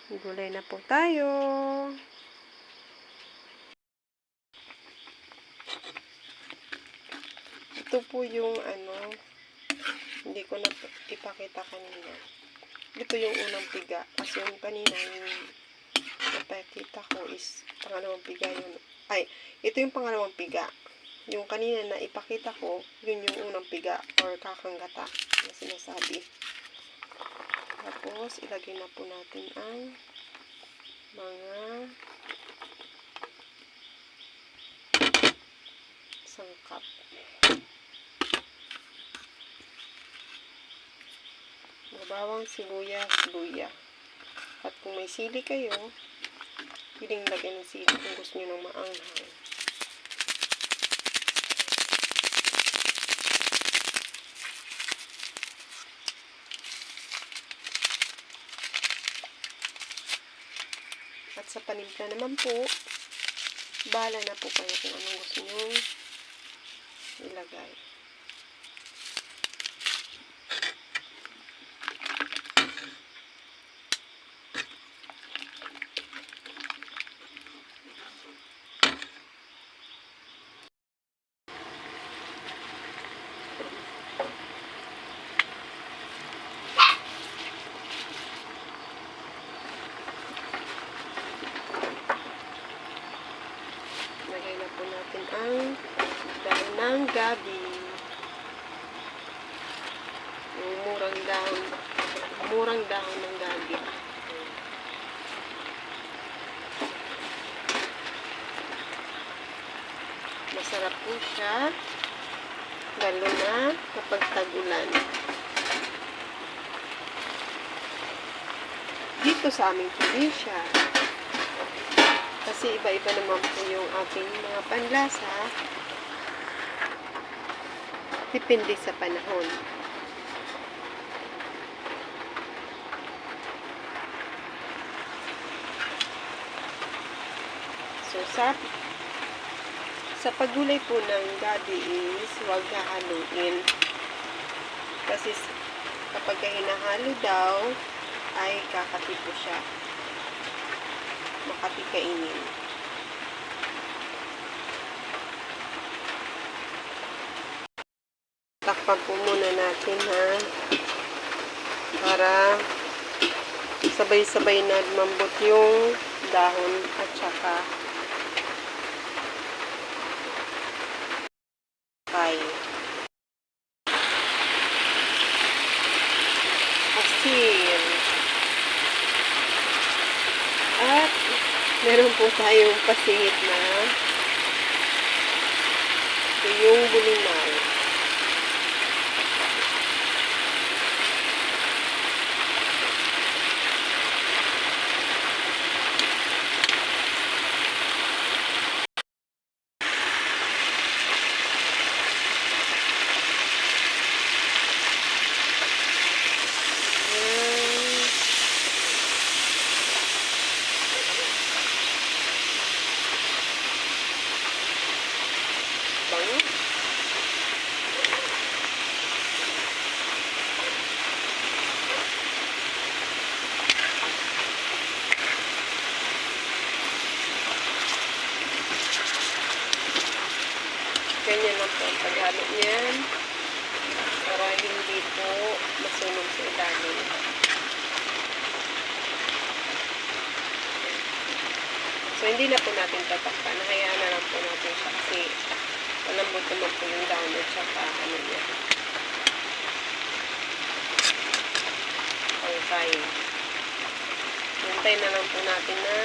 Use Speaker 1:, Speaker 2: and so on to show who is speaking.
Speaker 1: Gulay na po tayo. Ito po yung hindi ko na ipakita kanina. Ito yung unang piga. Kasi yung kanina, yung napakita ko is pangalawang piga yun. Ay, ito yung pangalawang piga. Yung kanina na ipakita ko, yun yung unang piga or kakanggata na sinasabi. Tapos, ilagay na po natin ang mga sangkap. Bawang, sibuyas, luya. At kung may sili kayo, pwedeng lagyan ng sili kung gusto nyo ng maanghang. At sa panimpla naman po, bahala na po kayo kung anong gusto nyo ilagay. Lagay na po natin ang dahon ng gabi. Yung murang dahon ng gabi. Masarap po siya, lalo na kapag tag-ulan. Dito sa aming probinsya, kasi iba-iba naman po yung ating mga panlasa, depende sa panahon. So, sa paggulay po ng gabi is huwag hahaluin. Kasi kapag hinahalo daw, ay kakati po siya. Makati kainin. Takpan po muna natin para sabay-sabay na lumambot yung dahon at saka asin. At meron po tayong pasingit na yung bulimaw. Ganyan lang po ang paghalo niyan para hindi po masunog sa ilalim. So, hindi na po natin tatakpan. Hayaan na lang po natin siya kasi malambot naman po yung dahon at saka niya. Pang-frying. Hintay na lang po natin na